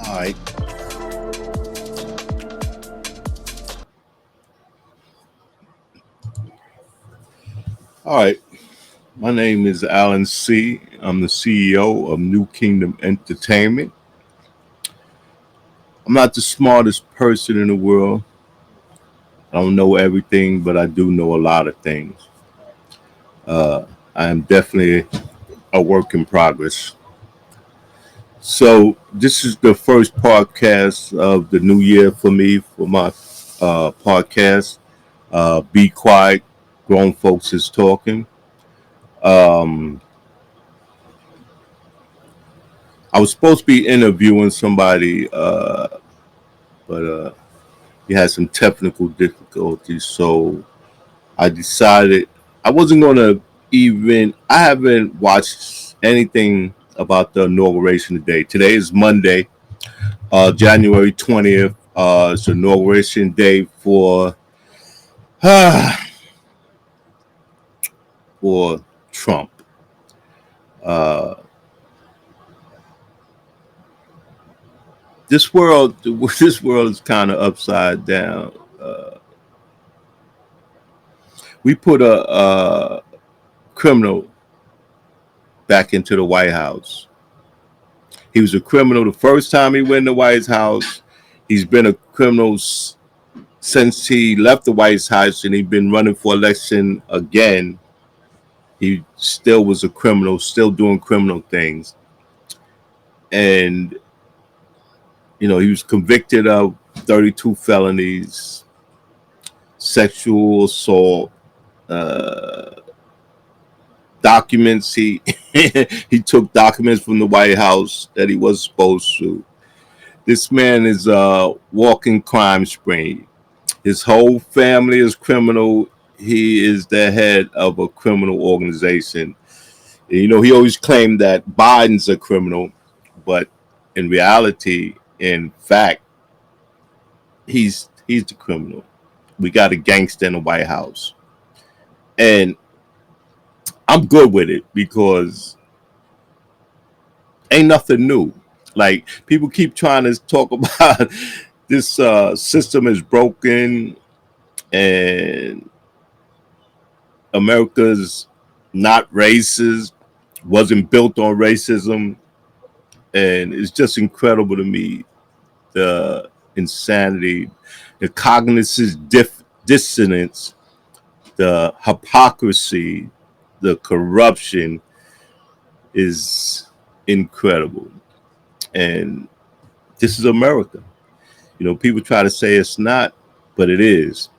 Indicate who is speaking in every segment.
Speaker 1: All right. All right. My name is Alan C. I'm the CEO of New Kingdom Entertainment. I'm not the smartest person in the world. I don't know everything, but I do know a lot of things. Uh, I am definitely a work in progress. So, this is the first podcast of the new year for me, for my podcast. Be Quiet, Grown Folks is Talking. Um, I was supposed to be interviewing somebody, but he had some technical difficulties. So I decided I wasn't going to even, I haven't watched anything about the inauguration today. Today is Monday, January 20th. It's inauguration day for Trump. Uh, this world, this world is kind of upside down. We put a criminal back into the White House. He was a criminal the first time he went in the White House. He's been a criminal since he left the White House, and he's been running for election again. He still was a criminal, still doing criminal things. And, he was convicted of 32 felonies, sexual assault, uh, documents. He took documents from the White House that he was supposed to. This man is a walking crime spree. His whole family is criminal. He is the head of a criminal organization. He always claimed that Biden's a criminal, but in reality, in fact, he's the criminal. We got a gangster in the White House. And I'm good with it because ain't nothing new. Like, people keep trying to talk about this system is broken and America's not racist, wasn't built on racism. And it's just incredible to me, the insanity, the cognitive dissonance, the hypocrisy, the corruption is incredible. And this is America. People try to say it's not, but it is.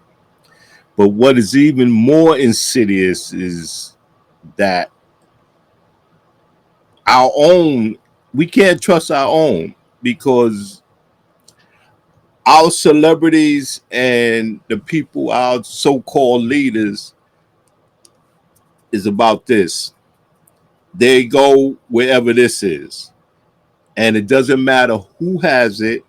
Speaker 1: But what is even more insidious is that our own, we can't trust our own because our celebrities and the people, our so-called leaders, is about this. They go wherever this is. And it doesn't matter who has it.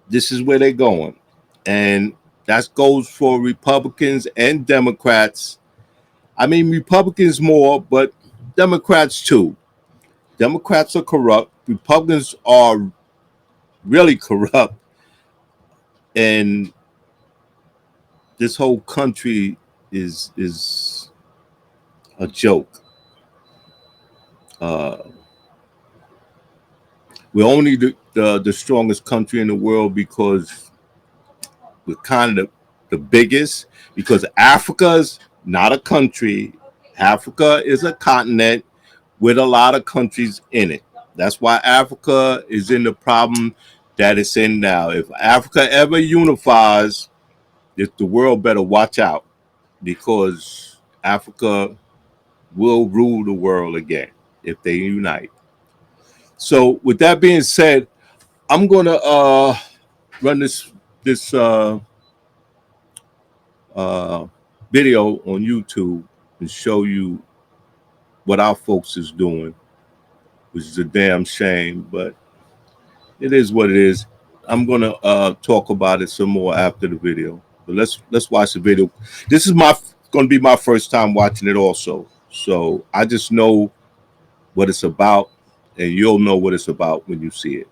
Speaker 1: This is where they're going. And that goes for Republicans and Democrats. I mean, Republicans more, but Democrats too. Democrats are corrupt. Republicans are really corrupt. And this whole country is a joke. Uh, we're only the strongest country in the world because we're kind of the biggest, because Africa's not a country. Africa is a continent with a lot of countries in it. That's why Africa is in the problem that it's in now. If Africa ever unifies, the world better watch out because Africa will rule the world again if they unite. So, with that being said, I'm gonna run this uh, video on YouTube and show you what our folks is doing, which is a damn shame, but it is what it is. I'm gonna talk about it some more after the video. But let's watch the video. This is gonna be my first time watching it also. So I just know what it's about. and you'll know what it's about when you see it.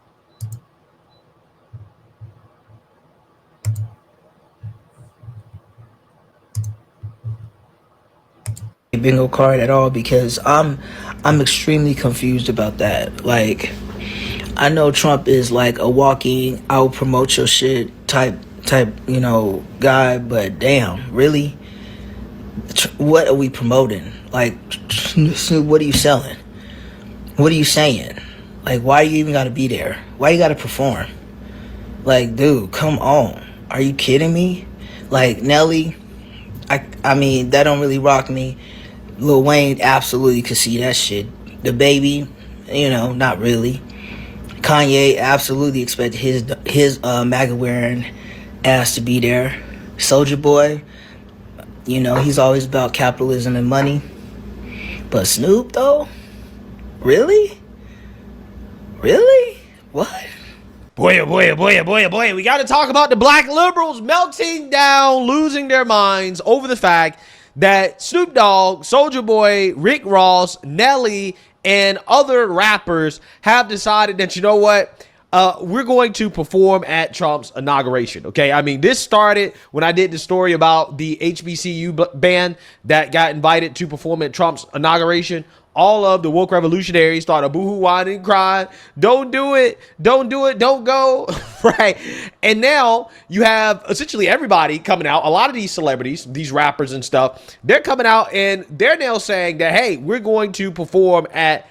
Speaker 2: Bingo card at all, because I'm extremely confused about that. Like, I know Trump is like a walking, I'll promote your shit type, guy, but damn, really? What are we promoting? Like, what are you selling? What are you saying? Like, why you even gotta be there? Why you gotta perform? Like, dude, come on. Are you kidding me? Like, Nelly, I mean, that don't really rock me. Lil Wayne absolutely could see that shit. The Baby, not really. Kanye absolutely expected his MAGA wearing ass to be there. Soulja Boy, he's always about capitalism and money. But Snoop though? Really? Really? What?
Speaker 3: Boy, oh boy, oh boy, oh boy, oh boy. We got to talk about the black liberals melting down, losing their minds over the fact that Snoop Dogg, Soulja Boy, Rick Ross, Nelly, and other rappers have decided that, you know what, we're going to perform at Trump's inauguration. Okay, I mean, this started when I did the story about the HBCU band that got invited to perform at Trump's inauguration. All of the woke revolutionaries started boohoo, whining, and crying. Don't do it. Don't do it. Don't go. Right. And now you have essentially everybody coming out. A lot of these celebrities, these rappers and stuff, they're coming out and they're now saying that, hey, we're going to perform at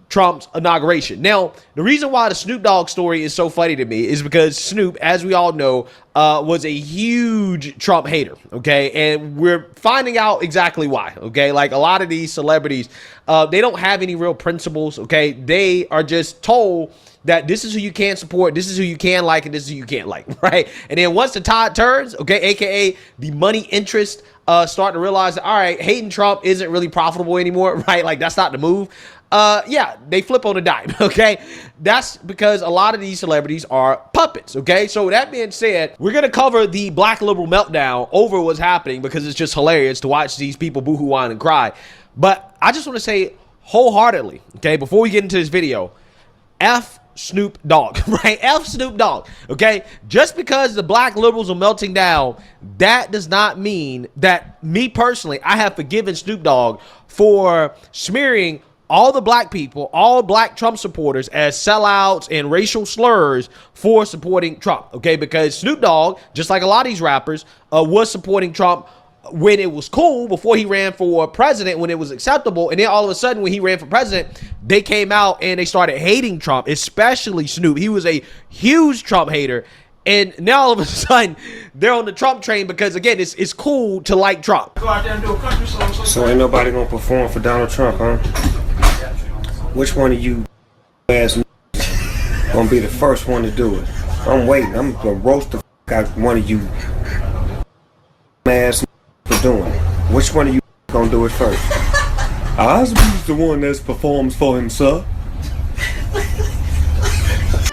Speaker 3: Trump's inauguration. Now, the reason why the Snoop Dogg story is so funny to me is because Snoop, as we all know, was a huge Trump hater, okay? And we're finding out exactly why, okay? Like, a lot of these celebrities, they don't have any real principles, okay? They are just told that this is who you can support, this is who you can like, and this is who you can't like, right? And then once the tide turns, okay, aka the money interest start to realize that, all right, hating Trump isn't really profitable anymore, right? Like, that's not the move. Yeah, they flip on a dime, okay? That's because a lot of these celebrities are puppets, okay? So with that being said, we're going to cover the black liberal meltdown over what's happening because it's just hilarious to watch these people boohoo, whine, and cry. But I just want to say wholeheartedly, okay, before we get into this video, F Snoop Dogg, right? F Snoop Dogg, okay? Just because the black liberals are melting down, that does not mean that me personally, I have forgiven Snoop Dogg for smearing all the black people, all black Trump supporters as sellouts and racial slurs for supporting Trump, okay? Because Snoop Dogg, just like a lot of these rappers, was supporting Trump when it was cool, before he ran for president, when it was acceptable. And then all of a sudden, when he ran for president, they came out and they started hating Trump, especially Snoop. He was a huge Trump hater. And now all of a sudden, they're on the Trump train because, again, it's cool to like Trump.
Speaker 4: So ain't nobody gonna perform for Donald Trump, huh? Which one of you ass gonna be the first one to do it? I'm waiting. I'm gonna roast the out one of you ass for doing it. Which one of you gonna do it first? Osby's the one that performs for himself.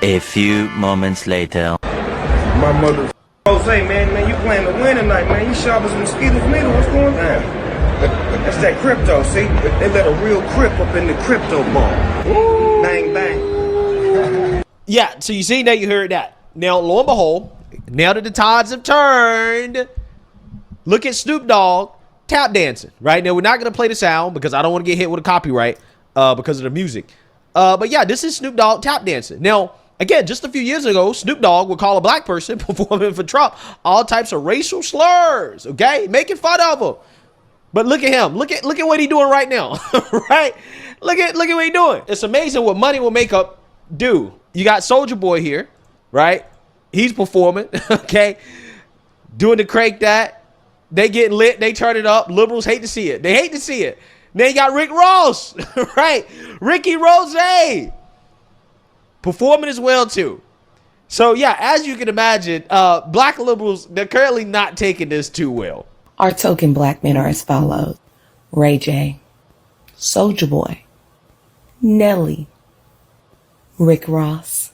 Speaker 5: A few moments later.
Speaker 4: My mother. Jose, man, you playing to win tonight, man. You sharp as a mosquito's needle. What's going on? That's that crypto, see? They let a real crip up in the crypto ball. Ooh. Bang, bang.
Speaker 3: Yeah, so you see that, you heard that. Now, lo and behold, now that the tides have turned, look at Snoop Dogg tap dancing, right? Now, we're not going to play the sound because I don't want to get hit with a copyright because of the music. But yeah, this is Snoop Dogg tap dancing. Now, again, just a few years ago, Snoop Dogg would call a black person performing for Trump all types of racial slurs, okay? Making fun of him. But look at him. Look at what he's doing right now, right? Look at what he's doing. It's amazing what money will make up do. You got Soulja Boy here, right? He's performing, okay? Doing the crank that. They get lit. They turn it up. Liberals hate to see it. They hate to see it. Then you got Rick Ross, right? Ricky Rose performing as well, too. So, yeah, as you can imagine, black liberals, they're currently not taking this too well.
Speaker 6: Our token black men are as follows: Ray J, Soulja Boy, Nelly, Rick Ross,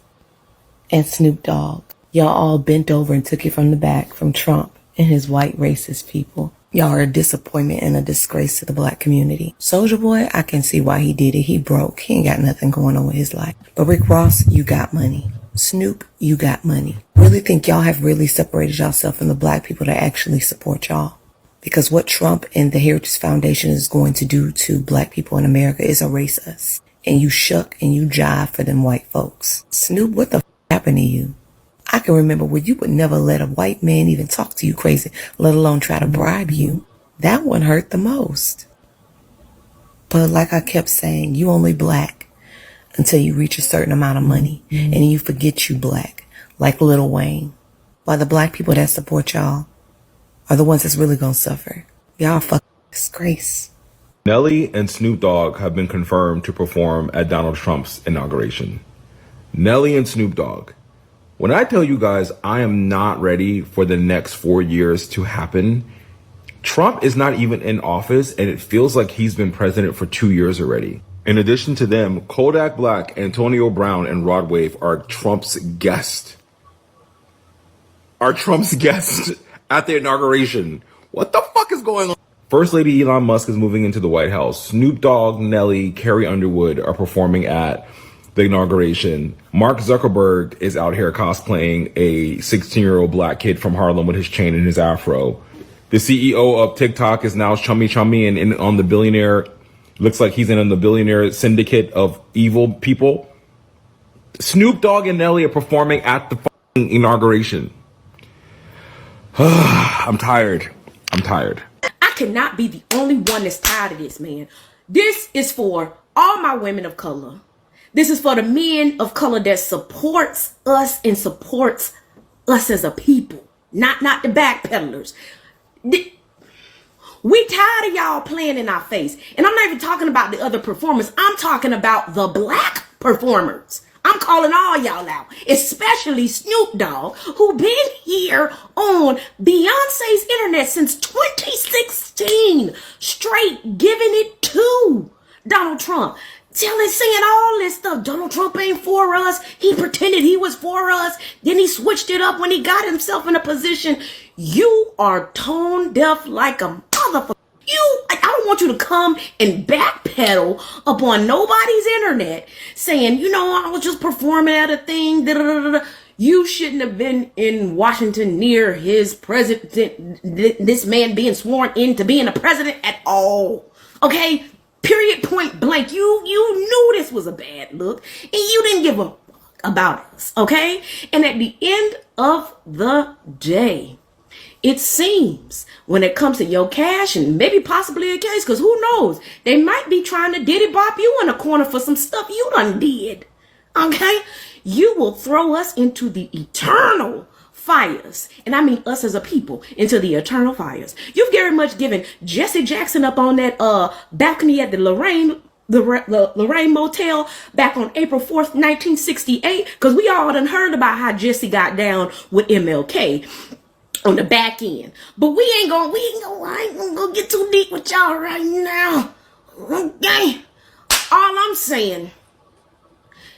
Speaker 6: and Snoop Dogg. Y'all all bent over and took it from the back from Trump and his white racist people. Y'all are a disappointment and a disgrace to the black community. Soulja Boy, I can see why he did it. He broke. He ain't got nothing going on with his life. But Rick Ross, you got money. Snoop, you got money. Really think y'all have really separated yourself from the black people that actually support y'all? Because what Trump and the Heritage Foundation is going to do to black people in America is erase us. And you shuck and you jive for them white folks. Snoop, what the happened to you? I can remember when you would never let a white man even talk to you crazy, let alone try to bribe you. That one hurt the most. But like I kept saying, you only black until you reach a certain amount of money. And you forget you black, like Lil Wayne. While the black people that support y'all are the ones that's really gonna suffer. Y'all fucking disgrace.
Speaker 7: Nelly and Snoop Dogg have been confirmed to perform at Donald Trump's inauguration. Nelly and Snoop Dogg. When I tell you guys I am not ready for the next 4 years to happen, Trump is not even in office and it feels like he's been president for 2 years already. In addition to them, Kodak Black, Antonio Brown, and Rod Wave are Trump's guests. At the inauguration. What the fuck is going on? First Lady Elon Musk is moving into the White House. Snoop Dogg, Nelly, Carrie Underwood are performing at the inauguration. Mark Zuckerberg is out here cosplaying a 16-year-old black kid from Harlem with his chain and his afro. The CEO of TikTok is now Chummy Chummy and on the billionaire, looks like he's in on the billionaire syndicate of evil people. Snoop Dogg and Nelly are performing at the fucking inauguration. I'm tired.
Speaker 8: I cannot be the only one that's tired of this, man. This is for all my women of color. This is for the men of color that supports us and supports us as a people, not the backpedalers. We tired of y'all playing in our face. And I'm not even talking about the other performers. I'm talking about the black performers. I'm calling all y'all out, especially Snoop Dogg, who been here on Beyonce's internet since 2016, straight giving it to Donald Trump. Saying all this stuff. Donald Trump ain't for us. He pretended he was for us. Then he switched it up when he got himself in a position. You are tone deaf like a motherfucker. I don't want you to come and backpedal upon nobody's internet saying, I was just performing at a thing. You shouldn't have been in Washington near his president, this man being sworn into being a president at all. Okay? Period, point blank. You knew this was a bad look and you didn't give a fuck about us, okay? And at the end of the day, it seems when it comes to your cash and maybe possibly a case, because who knows, they might be trying to diddy bop you in a corner for some stuff you done did, okay? You will throw us into the eternal fires, and I mean us as a people, into the eternal fires. You've very much given Jesse Jackson up on that balcony at the Lorraine Motel back on April 4th, 1968, because we all done heard about how Jesse got down with MLK on the back end. But I ain't gonna go get too deep with y'all right now. Okay? All I'm saying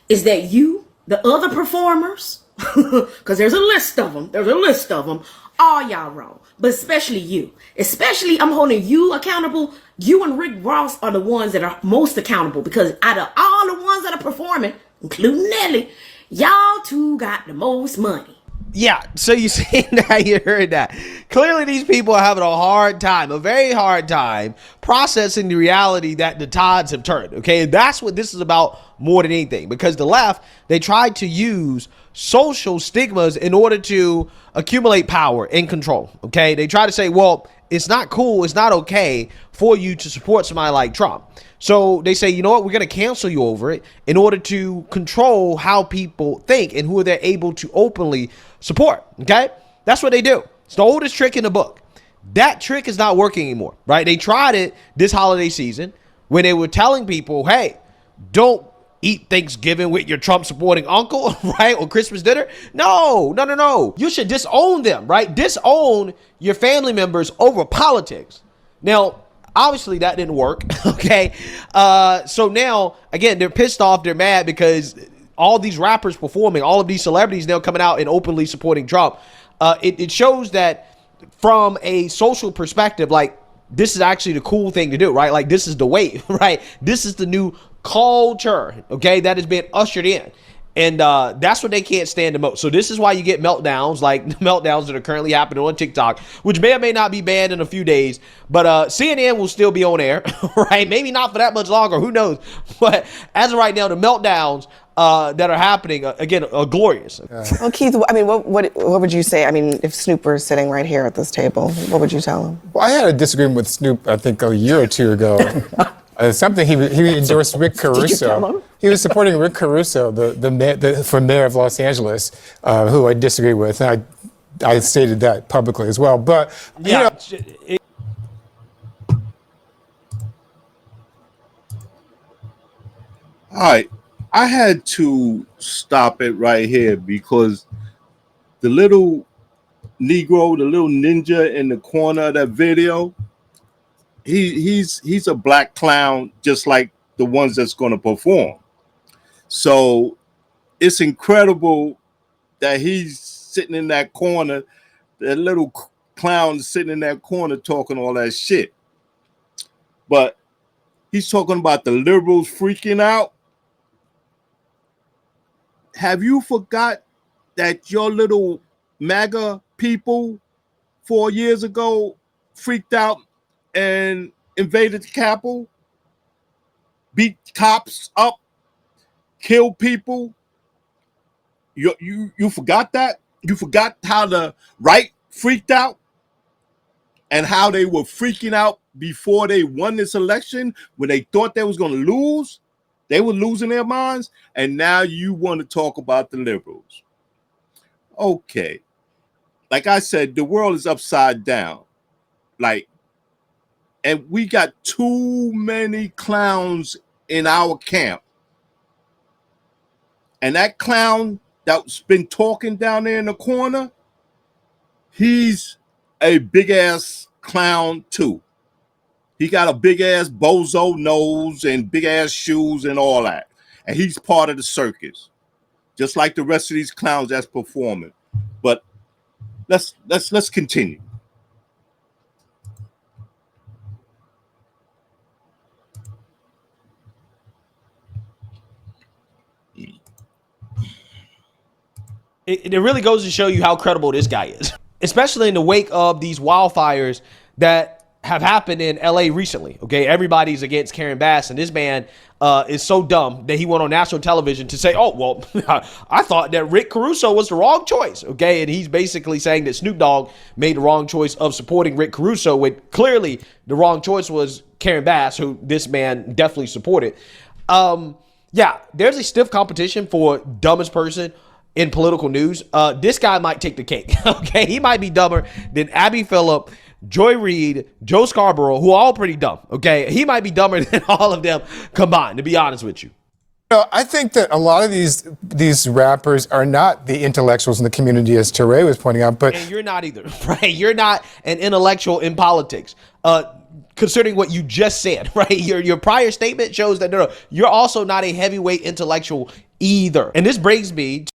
Speaker 8: is that you, the other performers, because there's a list of them, all y'all wrong. But especially you. Especially, I'm holding you accountable. You and Rick Ross are the ones that are most accountable, because out of all the ones that are performing, including Nelly, y'all two got the most money.
Speaker 3: Yeah, so you seen that, you heard that. Clearly these people are having a very hard time processing the reality that the tides have turned, okay? And that's what this is about more than anything, because the left, they tried to use social stigmas in order to accumulate power and control, okay? They try to say, well, it's not cool, it's not okay for you to support somebody like Trump. So they say, you know what, we're going to cancel you over it in order to control how people think and who they're able to openly support, okay? That's what they do. It's the oldest trick in the book. That trick is not working anymore, right? They tried it this holiday season when they were telling people, hey, don't eat Thanksgiving with your Trump supporting uncle, right? Or Christmas dinner. No. You should disown them, right? Disown your family members over politics. Now, obviously that didn't work. Okay. So now again, they're pissed off. They're mad because all these rappers performing, all of these celebrities now coming out and openly supporting Trump. It shows that from a social perspective, like, this is actually the cool thing to do, right? Like, this is the wave, right? This is the new culture, okay, that has been ushered in. And that's what they can't stand the most. So this is why you get meltdowns, like the meltdowns that are currently happening on TikTok, which may or may not be banned in a few days. But CNN will still be on air, right? Maybe not for that much longer. Who knows? But as of right now, the meltdowns that are happening, again, are glorious.
Speaker 9: Well, Keith, I mean, what would you say? I mean, if Snoop were sitting right here at this table, what would you tell him?
Speaker 10: Well, I had a disagreement with Snoop, I think, a year or two ago. Something he endorsed Rick Caruso. He was supporting Rick Caruso, for mayor of Los Angeles, who I disagree with. And I stated that publicly as well. But
Speaker 3: Yeah.
Speaker 1: All right, I had to stop it right here because the little Negro, the little ninja in the corner of that video, he's a black clown just like the ones that's going to perform. So it's incredible that he's sitting in that corner, that little clown sitting in that corner talking all that shit. But he's talking about the liberals freaking out. Have you forgot that your little MAGA people 4 years ago freaked out and invaded the Capitol, beat cops up, killed people? You forgot that? You forgot how the right freaked out and how they were freaking out before they won this election when they thought they was going to lose? They were losing their minds, and now you want to talk about the liberals. Okay. Like I said, the world is upside down. Like, and we got too many clowns in our camp. And that clown that's been talking down there in the corner, he's a big ass clown too. He got a big ass bozo nose and big ass shoes and all that. And he's part of the circus, just like the rest of these clowns that's performing. But let's continue.
Speaker 3: It really goes to show you how credible this guy is, especially in the wake of these wildfires that have happened in LA recently. Okay, everybody's against Karen Bass, and this man is so dumb that he went on national television to say, "Oh, well, I thought that Rick Caruso was the wrong choice." Okay, and he's basically saying that Snoop Dogg made the wrong choice of supporting Rick Caruso, when clearly the wrong choice was Karen Bass, who this man definitely supported. Yeah, there's a stiff competition for dumbest person in political news. This guy might take the cake. Okay, he might be dumber than Abby Phillip, Joy Reid, Joe Scarborough, who are all pretty dumb. Okay, he might be dumber than all of them combined, to be honest with you.
Speaker 10: I think that a lot of these rappers are not the intellectuals in the community, as Teray was pointing out. But
Speaker 3: and you're not either, right? You're not an intellectual in politics. Considering what you just said, right? Your prior statement shows that no, you're also not a heavyweight intellectual either. And this brings me to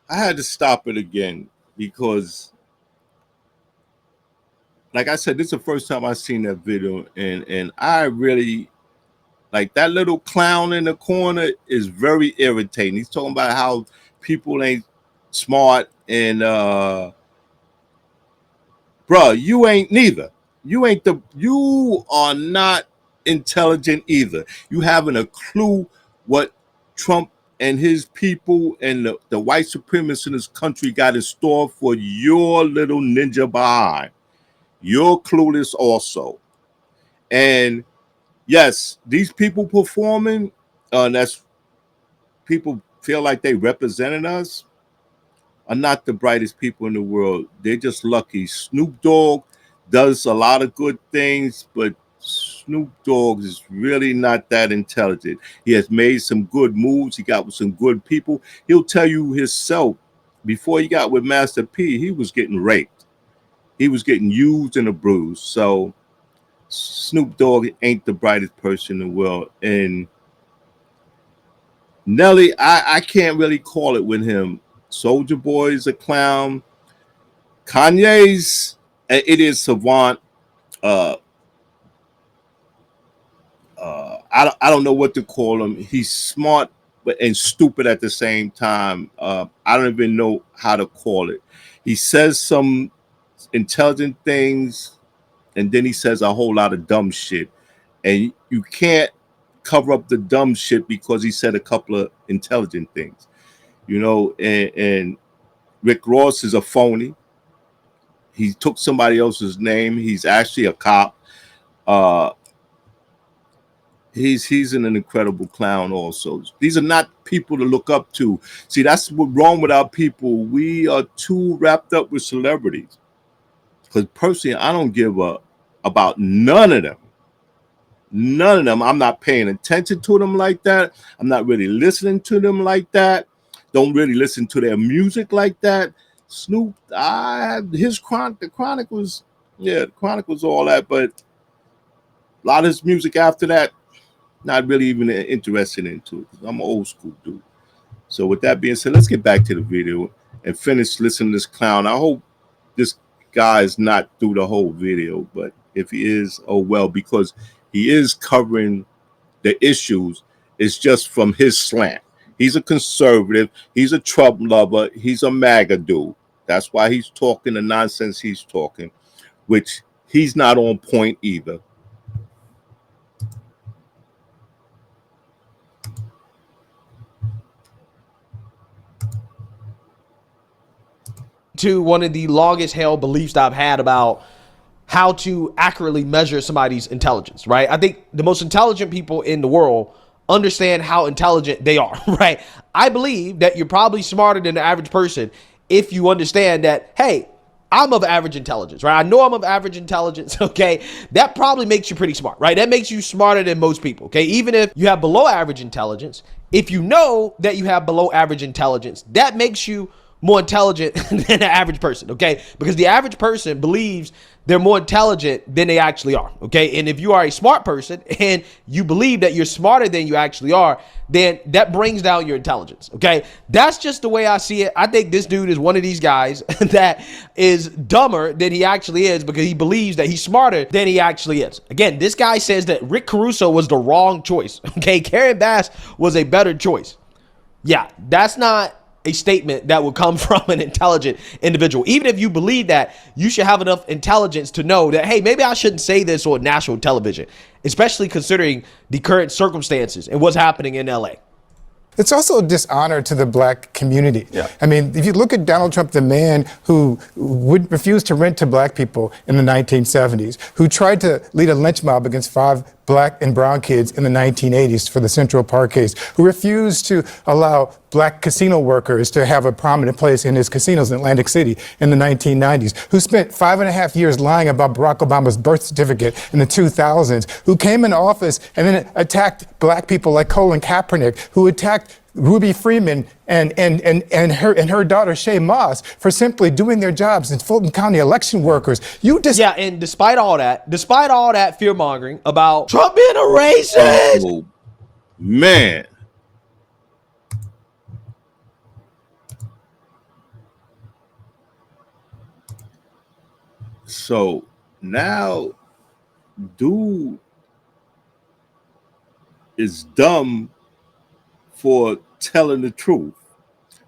Speaker 1: I had to stop it again because, like I said, this is the first time I've seen that video, and I really, like, that little clown in the corner is very irritating. He's talking about how people ain't smart, and bruh, you ain't neither. You are not intelligent either. You haven't a clue what Trump and his people and the white supremacists in this country got in store for your little ninja behind. You're clueless also. And yes, these people performing, that's people feel like they represented us, are not the brightest people in the world. They're just lucky. Snoop Dogg does a lot of good things, but Snoop Dogg is really not that intelligent. He has made some good moves. He got with some good people. He'll tell you himself, before he got with Master P, he was getting raped. He was getting used and abused. So Snoop Dogg ain't the brightest person in the world. And Nelly, I can't really call it with him. Soldier Boy's a clown. Kanye's it is savant. Uh, I don't know what to call him. He's smart but and stupid at the same time. I don't even know how to call it. He says some intelligent things, and then he says a whole lot of dumb shit. And you can't cover up the dumb shit because he said a couple of intelligent things, you know. And Rick Ross is a phony. He took somebody else's name. He's actually a cop. Uh, he's an incredible clown also. These are not people to look up to. See, that's what's wrong with our people. We are too wrapped up with celebrities. Because personally, I don't give a about none of them. None of them. I'm not paying attention to them like that. I'm not really listening to them like that. Don't really listen to their music like that. Snoop, the Chronicles, yeah, the Chronicles, all that, but a lot of his music after that, not really even interested into it. I'm an old school dude. So with that being said, let's get back to the video and finish listening to this clown. I hope this guy is not through the whole video, but if he is, oh well, because he is covering the issues. It's just from his slant. He's a conservative. He's a Trump lover. He's a MAGA dude. That's why he's talking the nonsense he's talking, which he's not on point either.
Speaker 3: To one of the longest held beliefs I've had about how to accurately measure somebody's intelligence, right? I think the most intelligent people in the world understand how intelligent they are, right? I believe that you're probably smarter than the average person if you understand that, hey, I'm of average intelligence, right? I know I'm of average intelligence, okay? That probably makes you pretty smart, right? That makes you smarter than most people, okay? Even if you have below average intelligence, if you know that you have below average intelligence, that makes you more intelligent than the average person, okay? Because the average person believes they're more intelligent than they actually are, okay? And if you are a smart person and you believe that you're smarter than you actually are, then that brings down your intelligence, okay? That's just the way I see it. I think this dude is one of these guys that is dumber than he actually is because he believes that he's smarter than he actually is. Again, this guy says that Rick Caruso was the wrong choice, okay? Karen Bass was a better choice. Yeah, that's not a statement that would come from an intelligent individual. Even if you believe that, you should have enough intelligence to know that, hey, maybe I shouldn't say this on national television, especially considering the current circumstances and what's happening in LA.
Speaker 10: It's also a dishonor to the black community.
Speaker 11: Yeah.
Speaker 10: I mean, if you look at Donald Trump, the man who would refuse to rent to black people in the 1970s, who tried to lead a lynch mob against 5 black and brown kids in the 1980s for the Central Park case, who refused to allow black casino workers to have a prominent place in his casinos in Atlantic City in the 1990s, who spent 5.5 years lying about Barack Obama's birth certificate in the 2000s, who came into office and then attacked black people like Colin Kaepernick, who attacked Ruby Freeman and her daughter Shay Moss for simply doing their jobs as Fulton County election workers.
Speaker 3: Yeah, and despite all that fear mongering about Trump being a racist,
Speaker 1: oh, man. So now, dude is dumb for telling the truth,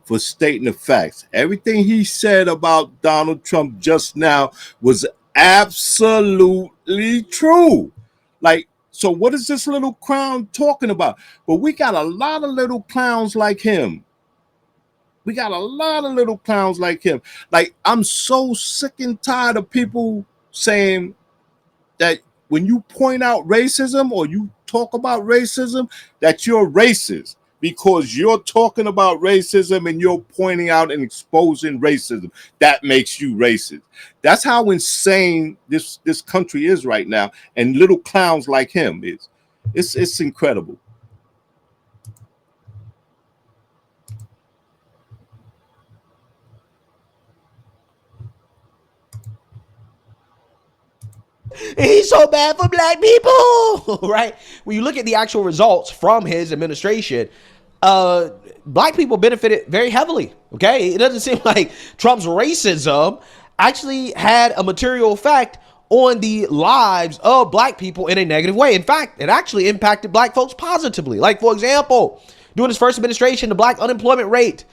Speaker 1: for stating the facts. Everything he said about Donald Trump just now was absolutely true. Like, so what is this little clown talking about? But we got a lot of little clowns like him. We got a lot of little clowns like him. Like, I'm so sick and tired of people saying that when you point out racism or you talk about racism, that you're racist because you're talking about racism and you're pointing out and exposing racism. That makes you racist. That's how insane this country is right now, and little clowns like him is. It's incredible.
Speaker 3: He's so bad for black people, right? When you look at the actual results from his administration, black people benefited very heavily. Okay, it doesn't seem like Trump's racism actually had a material effect on the lives of black people in a negative way. In fact, it actually impacted black folks positively. Like, for example, during his first administration, the black unemployment rate,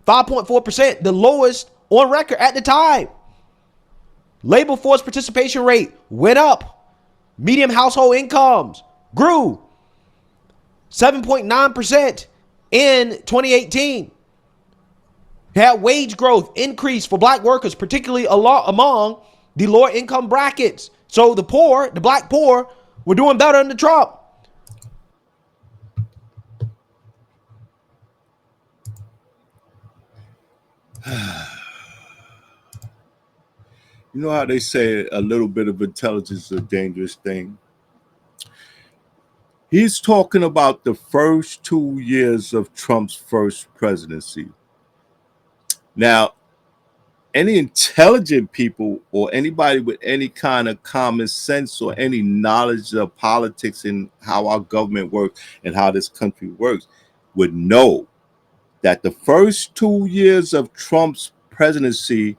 Speaker 3: 5.4%, the lowest on record at the time. Labor force participation rate went up. Median household incomes grew 7.9% in 2018. Had wage growth increase for black workers, particularly among the lower income brackets. So the poor, the black poor, were doing better under Trump.
Speaker 1: You know how they say a little bit of intelligence is a dangerous thing? He's talking about the first 2 years of Trump's first presidency. Now, any intelligent people or anybody with any kind of common sense or any knowledge of politics and how our government works and how this country works would know that the first 2 years of Trump's presidency,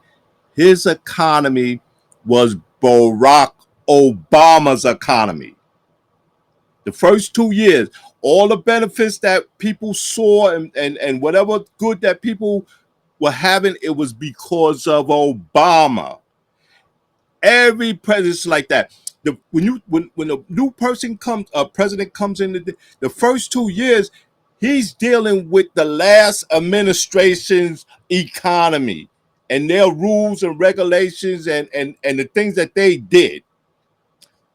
Speaker 1: his economy was Barack Obama's economy. The first 2 years, all the benefits that people saw and whatever good that people were having, it was because of Obama. Every president's like that. When a new person comes, a president comes in, the first 2 years, he's dealing with the last administration's economy and their rules and regulations and the things that they did.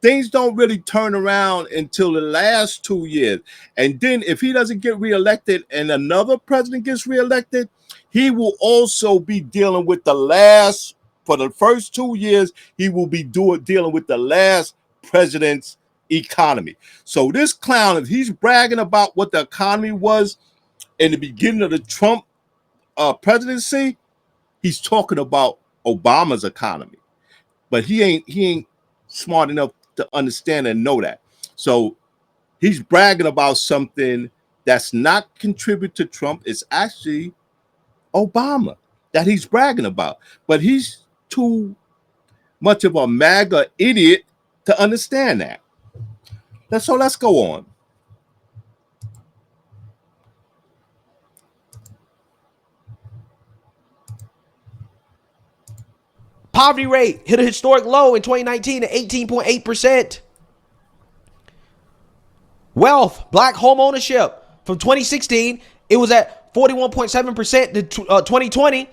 Speaker 1: Things don't really turn around until the last 2 years. And then if he doesn't get reelected and another president gets reelected, he will also be dealing with for the first 2 years, he will be dealing with the last president's economy. So this clown, if he's bragging about what the economy was in the beginning of the Trump presidency, he's talking about Obama's economy. But he ain't smart enough to understand and know that. So he's bragging about something that's not contribute to Trump. It's actually Obama that he's bragging about. But he's too much of a MAGA idiot to understand that. So let's go on.
Speaker 3: Poverty rate hit a historic low in 2019 at 18.8%. Wealth, black home ownership, from 2016, it was at 41.7% to 2020,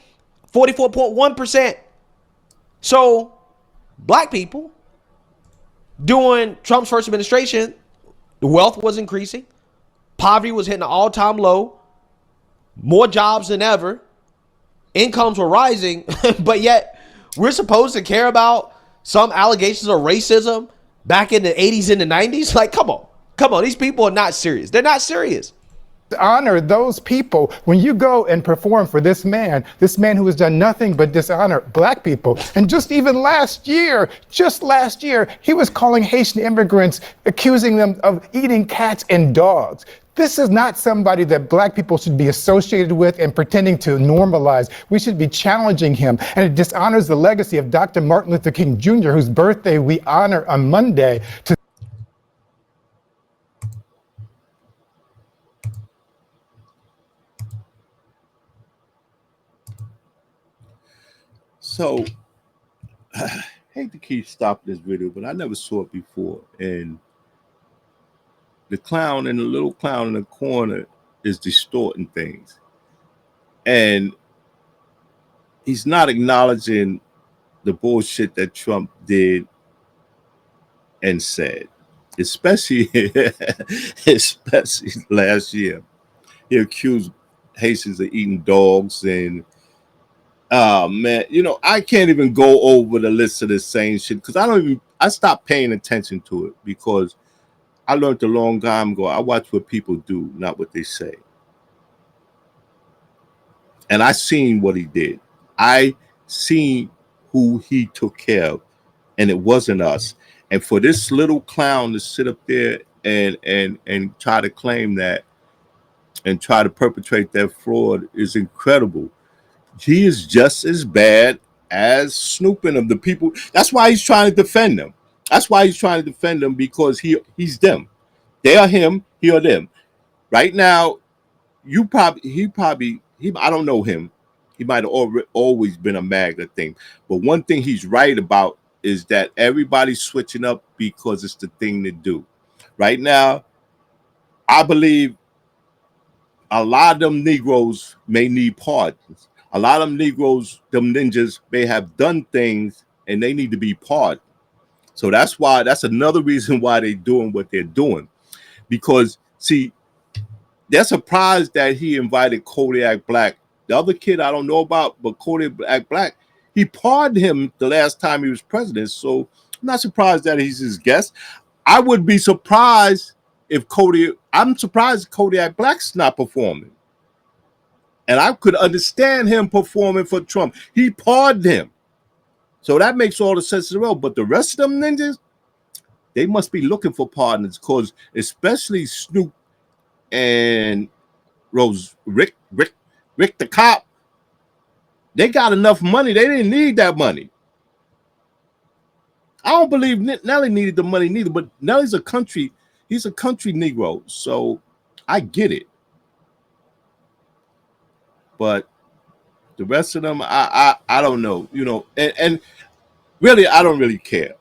Speaker 3: 44.1%. So black people during Trump's first administration, the wealth was increasing. Poverty was hitting an all-time low. More jobs than ever. Incomes were rising, but yet we're supposed to care about some allegations of racism back in the 80s and the 90s? Like, come on. These people are not serious. They're not serious.
Speaker 11: Honor those people. When you go and perform for this man who has done nothing but dishonor black people. And just last year, he was calling Haitian immigrants, accusing them of eating cats and dogs. This is not somebody that black people should be associated with and pretending to normalize. We should be challenging him. And it dishonors the legacy of Dr. Martin Luther King Jr., whose birthday we honor on Monday.
Speaker 1: So, I hate to keep stopping this video, but I never saw it before. And the clown and the little clown in the corner is distorting things. And he's not acknowledging the bullshit that Trump did and said, especially last year. He accused Haitians of eating dogs and man, I can't even go over the list of the same shit because I stopped paying attention to it because I learned a long time ago. I watch what people do, not what they say. And I seen what he did. I seen who he took care of and it wasn't us. And for this little clown to sit up there and try to claim that and try to perpetrate that fraud is incredible. He is just as bad as Snoop and them, the people. That's why he's trying to defend them. That's why he's trying to defend them, because he's them. They are him, he or them. Right now, I don't know him. He might have always been a MAGA thing. But one thing he's right about is that everybody's switching up because it's the thing to do. Right now, I believe a lot of them Negroes may need pardons. A lot of them Negroes, them ninjas, may have done things and they need to be pardoned. So that's another reason why they're doing what they're doing. Because, see, they're surprised that he invited Kodiak Black. The other kid I don't know about, but Kodiak Black, he pardoned him the last time he was president. So I'm not surprised that he's his guest. I would be surprised if I'm surprised Kodiak Black's not performing. And I could understand him performing for Trump. He pardoned him. So that makes all the sense in the world. But the rest of them ninjas, they must be looking for partners, because especially Snoop and Rick the cop, they got enough money. They didn't need that money. I don't believe Nelly needed the money neither, but Nelly's he's a country Negro, so I get it. But the rest of them, I don't know, and really, I don't really care.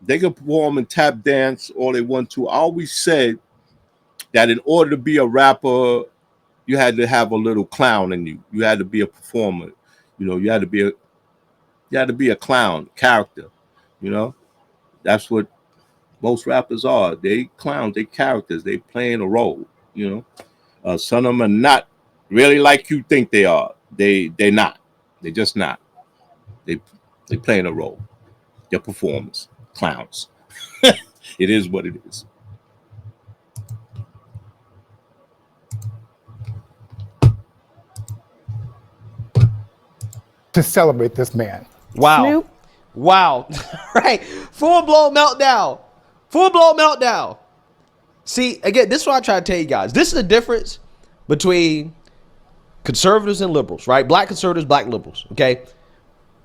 Speaker 1: They can perform and tap dance all they want to. I always said that in order to be a rapper, you had to have a little clown in you. You had to be a performer. You had to be a clown character. That's what most rappers are. They clowns, they characters, they playing a role. Some of them are not really like you think they are. They're not. They're just not. They playing a role. They're performers, clowns. It is what it is.
Speaker 11: To celebrate this man.
Speaker 3: Wow.
Speaker 9: Snoop.
Speaker 3: Wow. Right. Full-blown meltdown. Full-blown meltdown. See, again, this is what I try to tell you guys. This is the difference between conservatives and liberals, right? Black conservatives, black liberals, okay?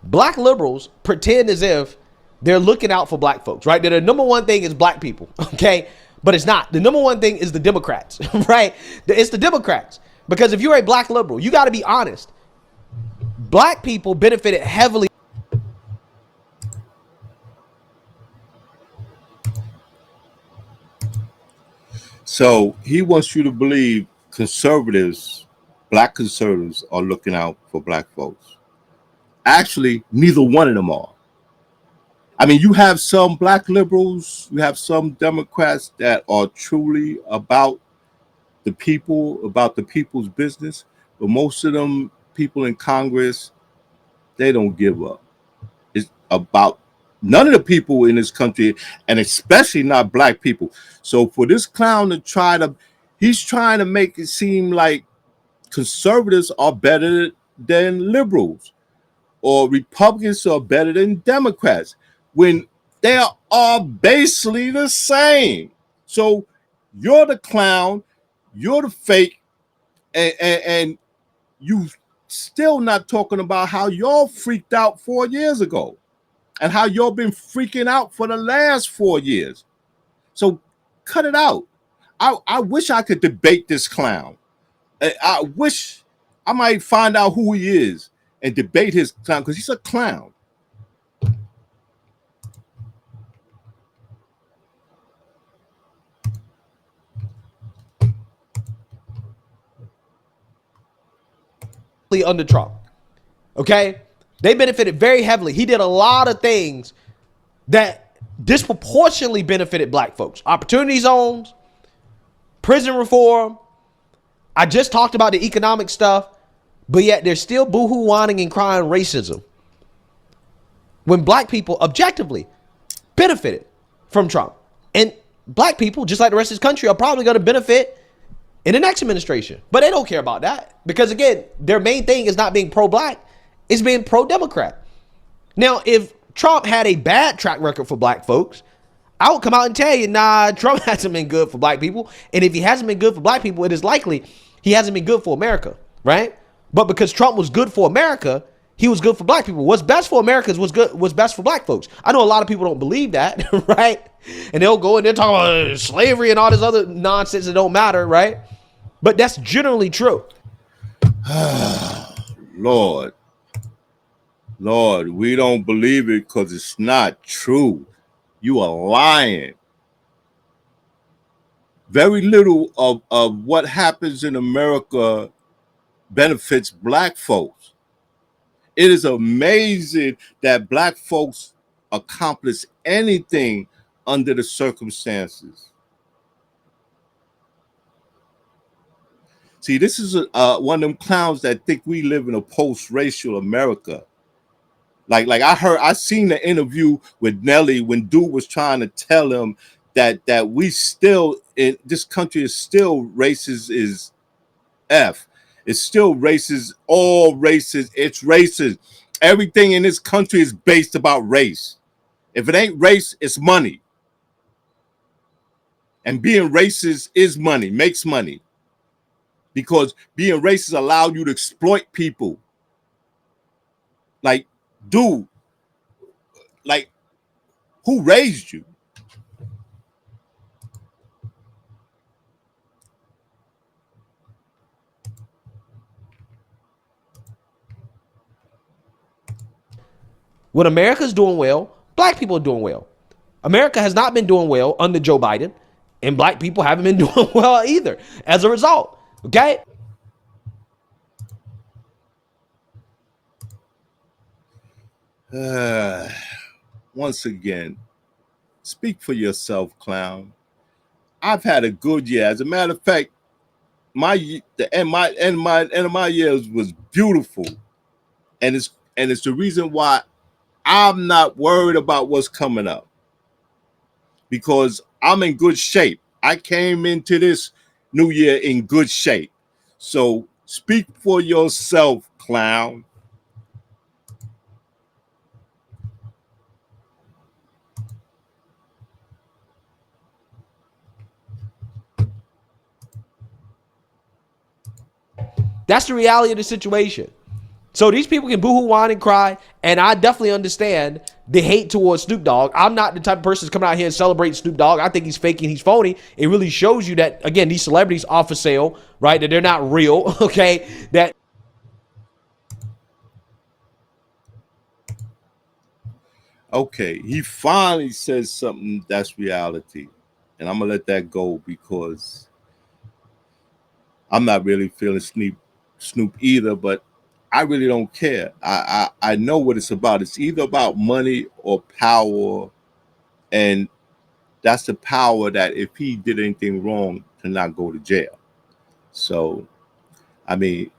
Speaker 3: Black liberals pretend as if they're looking out for black folks, right? That the number one thing is black people, okay? But it's not. The number one thing is the Democrats, right? It's the Democrats. Because if you're a black liberal, you got to be honest. Black people benefited heavily.
Speaker 1: So he wants you to believe conservatives, black conservatives, are looking out for black folks. Actually, neither one of them are. I mean, you have some black liberals, you have some Democrats that are truly about the people, about the people's business, but most of them people in Congress, they don't give up. It's about none of the people in this country, and especially not black people. So for this clown to he's trying to make it seem like conservatives are better than liberals or Republicans are better than Democrats, when they are basically the same. So you're the clown, you're the fake, and you still not talking about how y'all freaked out 4 years ago and how y'all been freaking out for the last 4 years. So cut it out. I wish I could debate this clown. I wish I might find out who he is and debate his clown, because he's a clown.
Speaker 3: Under Trump, okay? They benefited very heavily. He did a lot of things that disproportionately benefited black folks. Opportunity zones, prison reform. I just talked about the economic stuff, but yet they're still boohoo whining and crying racism when black people objectively benefited from Trump. And black people, just like the rest of this country, are probably going to benefit in the next administration. But they don't care about that, because again, their main thing is not being pro-black, it's being pro-Democrat. Now, if Trump had a bad track record for black folks, I would come out and tell you, nah, Trump hasn't been good for black people. And if he hasn't been good for black people, it is likely he hasn't been good for America, right? But because Trump was good for America, he was good for black people. What's best for America is what's best for black folks. I know a lot of people don't believe that, right? And they'll go and they'll talk about slavery and all this other nonsense that don't matter, right? But that's generally true.
Speaker 1: Lord, we don't believe it because it's not true. You are lying. Very little of what happens in America benefits black folks. It is amazing that black folks accomplish anything under the circumstances. See, this is one of them clowns that think we live in a post-racial America. Like I seen the interview with Nelly when dude was trying to tell him that we still in this country is still racist is F. It's still racist, all races, it's racist. Everything in this country is based about race. If it ain't race, it's money. And being racist is money, makes money. Because being racist allows you to exploit people. Like, dude, like, who raised you?
Speaker 3: When America's doing well, black people are doing well. America has not been doing well under Joe Biden, and black people haven't been doing well either as a result. Okay?
Speaker 1: Once again, speak for yourself, clown. I've had a good year. As a matter of fact, the end of my years was beautiful, and it's the reason why I'm not worried about what's coming up, because I'm in good shape. I came into this new year in good shape. So speak for yourself, clown.
Speaker 3: That's the reality of the situation. So these people can boohoo, whine, and cry, and I definitely understand the hate towards Snoop Dogg. I'm not the type of person that's coming out here and celebrating Snoop Dogg. I think he's faking, he's phony. It really shows you that, again, these celebrities are for sale, right? That they're not real, okay? That
Speaker 1: Okay, he finally says something that's reality, and I'm gonna let that go because I'm not really feeling Snoop either, but I really don't care. I know what it's about. It's either about money or power, and that's the power that if he did anything wrong, to not go to jail. So, I mean,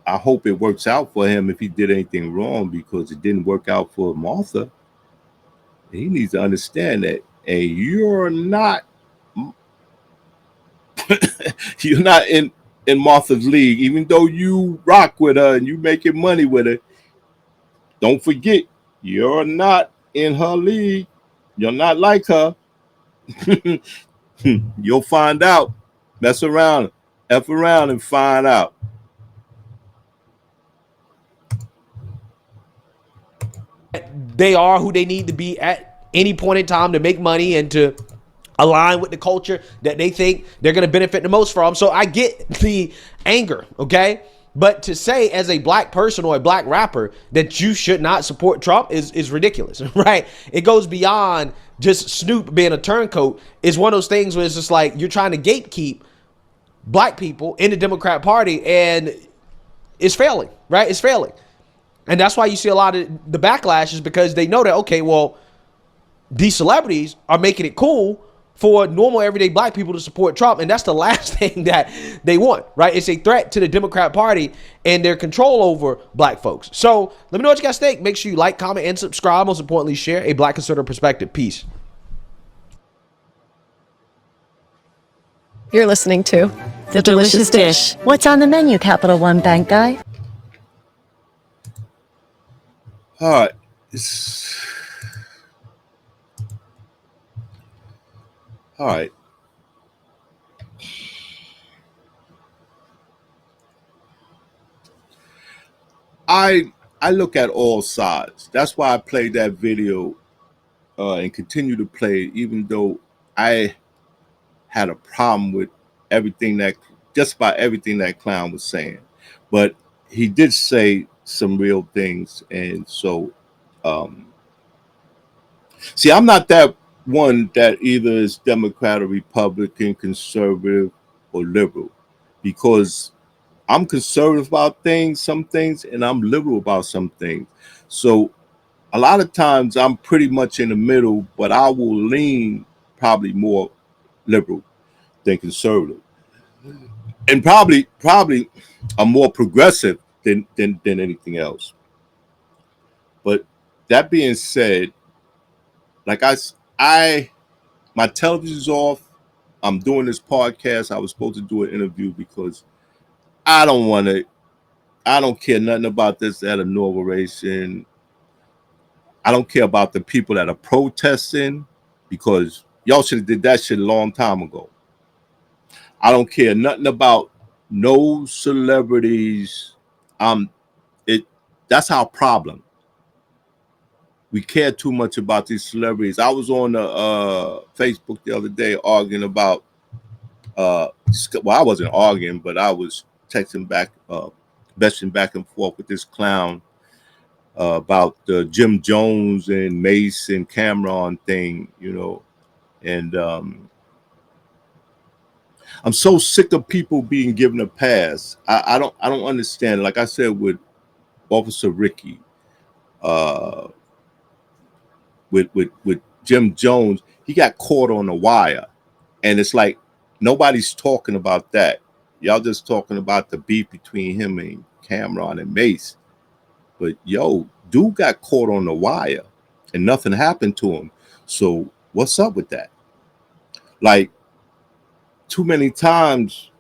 Speaker 1: I hope it works out for him if he did anything wrong, because it didn't work out for Martha. He needs to understand that, hey, you're not in Martha's league, even though you rock with her and you making money with her. Don't forget, you're not in her league. You're not like her. You'll find out. Mess around, F around and find out.
Speaker 3: they are who they need to be at any point in time to make money and to align with the culture that they think they're going to benefit the most from. So I get the anger, okay? But to say as a black person or a black rapper that you should not support Trump is ridiculous, right? It goes beyond just Snoop being a turncoat. It's one of those things where it's just like you're trying to gatekeep black people in the Democrat Party, and it's failing, right? It's failing. And that's why you see a lot of the backlash, is because they know that, okay, well, these celebrities are making it cool for normal everyday black people to support Trump, and that's the last thing that they want, right? It's a threat to the Democrat Party and their control over black folks. So let me know what you guys think. Make sure you like, comment, and subscribe. Most importantly, share a black conservative perspective. Peace.
Speaker 12: You're listening to The Delicious Dish. What's on the menu, Capital One Bank guy?
Speaker 1: All right. All right. I look at all sides. That's why I played that video and continue to play, even though I had a problem with everything that just about everything that clown was saying. But he did say some real things, and so um, see, I'm not that one that either is Democrat or Republican, conservative or liberal, because I'm conservative about things, some things, and I'm liberal about some things. So a lot of times I'm pretty much in the middle, but I will lean probably more liberal than conservative, and probably I'm more progressive than anything else. But that being said, like I my television's off. I'm doing this podcast. I was supposed to do an interview because I don't want to. I don't care nothing about this at inauguration. I don't care about the people that are protesting because y'all should have did that shit a long time ago. I don't care nothing about no celebrities. It that's our problem. We care too much about these celebrities. I was on Facebook the other day arguing about well, I wasn't arguing, but I was texting back, messaging back and forth with this clown about the Jim Jones and Mace and Cameron thing, and I'm so sick of people being given a pass. I don't understand. Like I said with Officer Ricky, uh, with Jim Jones, he got caught on the wire, and it's like nobody's talking about that. Y'all just talking about the beef between him and Cameron and Mace. But yo, dude got caught on the wire, and nothing happened to him. So what's up with that? Like too many times,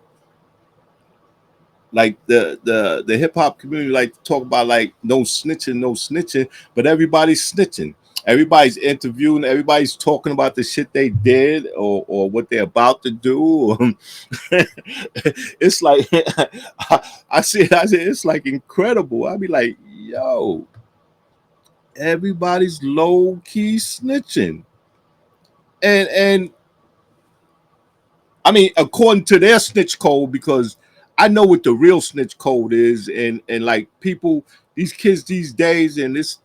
Speaker 1: like the hip hop community like to talk about like no snitching, no snitching, but everybody's snitching. Everybody's interviewing, everybody's talking about the shit they did or what they're about to do. It's like I see it's like incredible. I be like, yo, everybody's low key snitching. And I mean, according to their snitch code, because I know what the real snitch code is, and like people, these kids these days, and this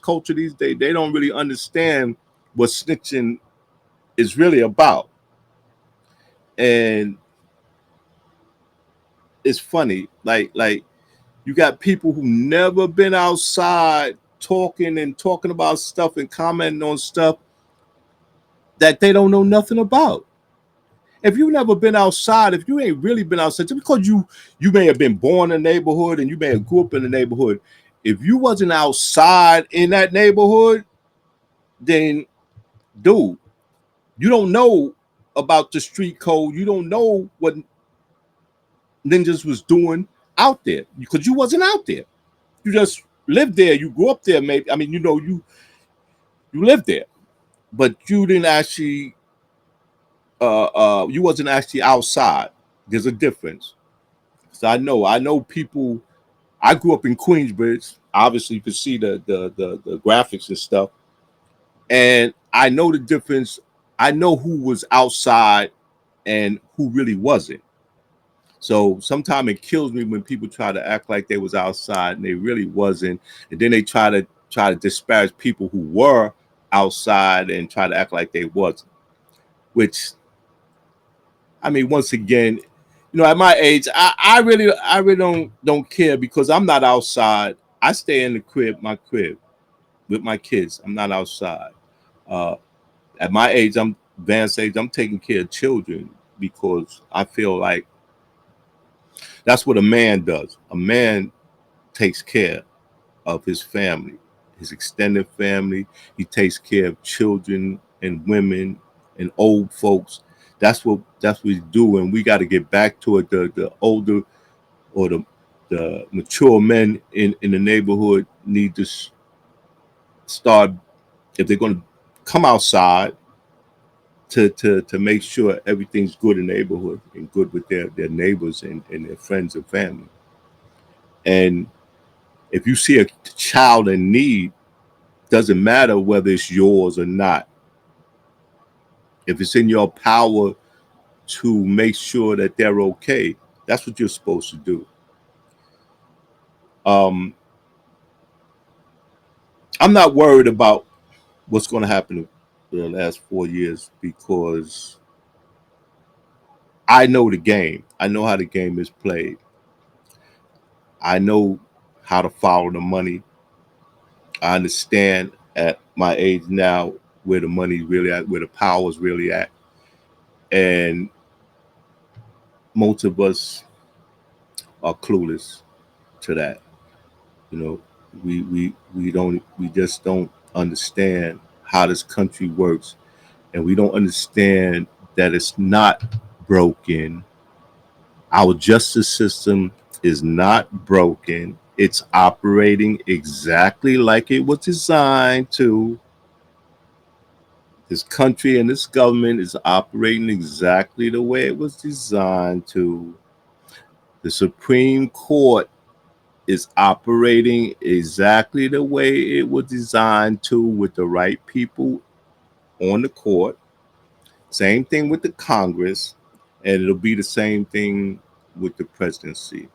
Speaker 1: culture these days, they don't really understand what snitching is really about. And it's funny, like you got people who never been outside talking about stuff and commenting on stuff that they don't know nothing about. If you've never been outside, if you ain't really been outside, just because you may have been born in a neighborhood and you may have grew up in a neighborhood, if you wasn't outside in that neighborhood, then dude, you don't know about the street code. You don't know what ninjas was doing out there because you wasn't out there. You just lived there. You grew up there. Maybe I mean, you lived there, but you didn't actually. You wasn't actually outside. There's a difference. So I know people. I grew up in Queensbridge. Obviously, you can see the graphics and stuff, and I know the difference. I know who was outside and who really wasn't. So sometimes it kills me when people try to act like they was outside and they really wasn't, and then they try to disparage people who were outside and try to act like they wasn't. Which I mean, once again, at my age, I really don't care because I'm not outside. I stay in my crib with my kids. I'm not outside. Uh, at my age, I'm advanced age. I'm taking care of children because I feel like that's what a man does. A man takes care of his family, his extended family. He takes care of children and women and old folks. That's what we do, and we got to get back to it. The older or the mature men in the neighborhood need to start, if they're going to come outside to make sure everything's good in the neighborhood and good with their neighbors and their friends and family. And if you see a child in need, doesn't matter whether it's yours or not. If it's in your power to make sure that they're okay, that's what you're supposed to do. I'm not worried about what's going to happen in the last 4 years because I know the game. I know how the game is played. I know how to follow the money. I understand at my age now where the money's really at, where the power's really at. And most of us are clueless to that. You know, we just don't understand how this country works, and we don't understand that it's not broken. Our justice system is not broken. It's operating exactly like it was designed to. This country and this government is operating exactly the way it was designed to. The Supreme Court is operating exactly the way it was designed to, with the right people on the court. Same thing with the Congress, and it'll be the same thing with the presidency.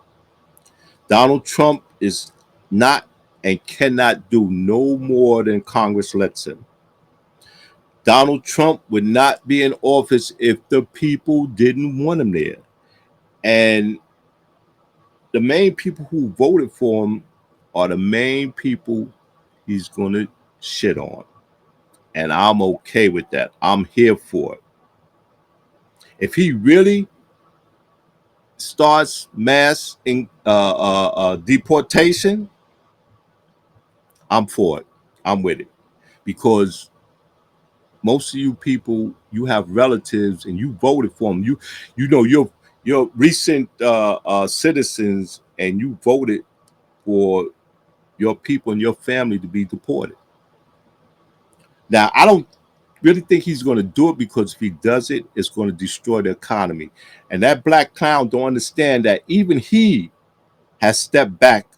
Speaker 1: Donald Trump is not and cannot do no more than Congress lets him. Donald Trump would not be in office if the people didn't want him there. And the main people who voted for him are the main people he's going to shit on. And I'm okay with that. I'm here for it. If he really starts mass deportation, I'm for it. I'm with it. Because most of you people, you have relatives and you voted for them. You know your recent citizens, and you voted for your people and your family to be deported. Now, I don't really think he's going to do it, because if he does it, it's going to destroy the economy. And that black clown don't understand that even he has stepped back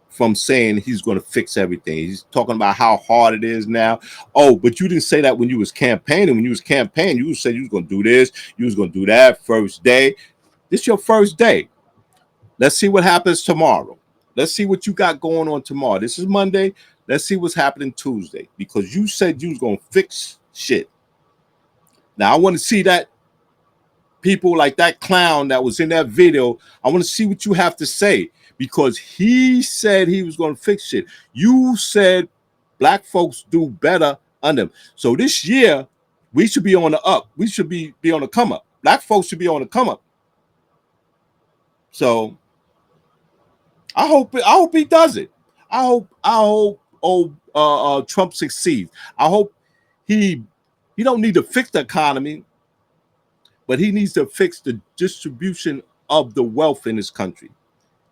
Speaker 1: from saying he's going to fix everything. He's talking about how hard it is now. Oh, but you didn't say that when you was campaigning. When you was campaigning, you said you was going to do this, you was going to do that first day. This is your first day. Let's see what happens tomorrow. Let's see what you got going on tomorrow. This is Monday. Let's see what's happening Tuesday, because you said you was going to fix shit. Now, I want to see that people like that clown that was in that video. I want to see what you have to say, because he said he was going to fix shit. You said black folks do better under him. So this year, we should be on the up. We should be on the come up. Black folks should be on the come up. So I hope he does it. I hope Trump succeeds. I hope he don't need to fix the economy, but he needs to fix the distribution of the wealth in this country.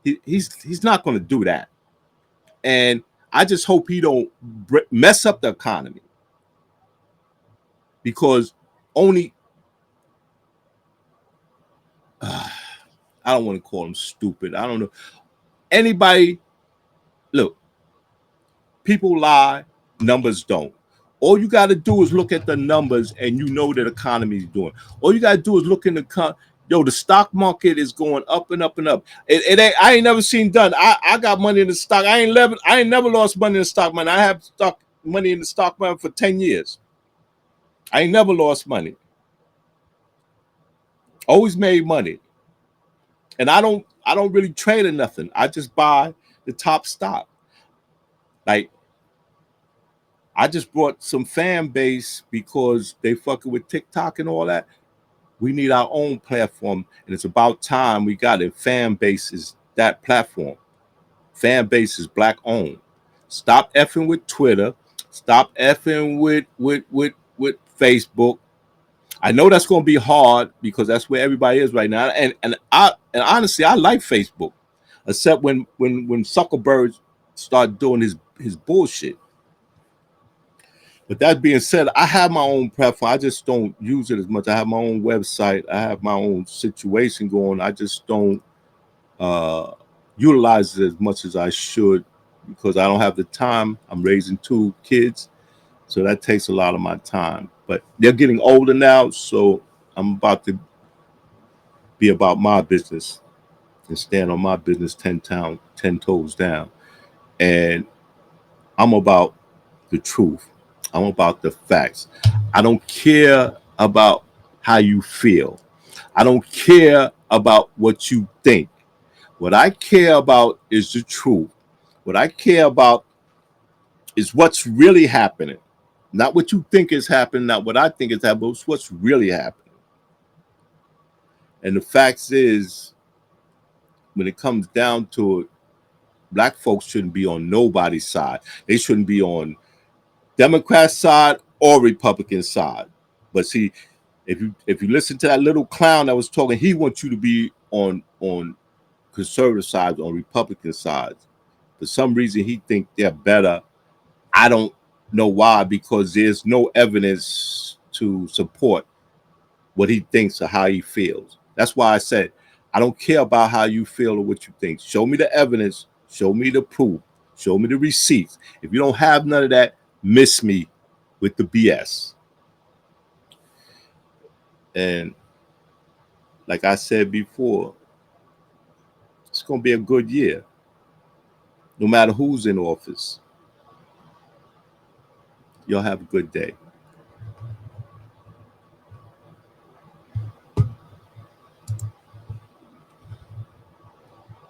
Speaker 1: He's not going to do that. And I just hope he don't mess up the economy, because only I don't want to call him stupid. I don't know. Anybody, look, people lie, numbers don't. All you got to do is look at the numbers, and you know that the economy is doing. All you got to do is look in the the stock market is going up and up and up. It ain't, I ain't never seen done. I got money in the stock. I ain't never lost money in the stock money. I have money in the stock market for 10 years. I ain't never lost money. Always made money. And I don't really trade or nothing. I just buy the top stock. Like, I just brought some fan base because they fucking with TikTok and all that. We need our own platform, and it's about time we got it. Fan base is that platform. Fan base is black owned. Stop effing with Twitter. Stop effing with Facebook. I know that's going to be hard, because that's where everybody is right now. And honestly, I like Facebook, except when Zuckerberg start doing his bullshit. But that being said, I have my own preference. I just don't use it as much. I have my own website. I have my own situation going. I just don't utilize it as much as I should because I don't have the time. I'm raising 2 kids, so that takes a lot of my time. But they're getting older now, so I'm about to be about my business and stand on my business 10 toes down. And I'm about the truth. I'm about the facts. I don't care about how you feel. I don't care about what you think. What I care about is the truth. What I care about is what's really happening. Not what you think is happening, not what I think is happening, but it's what's really happening. And the facts is, when it comes down to it, black folks shouldn't be on nobody's side. They shouldn't be on Democrat side or Republican side. But see, if you listen to that little clown that was talking, he wants you to be on conservative sides, on Republican sides. For some reason, he think they're better. I don't know why, because there's no evidence to support what he thinks or how he feels. That's why I said, I don't care about how you feel or what you think. Show me the evidence. Show me the proof. Show me the receipts. If you don't have none of that, miss me with the BS. And like I said before, it's going to be a good year, no matter who's in office. Y'all have a good day.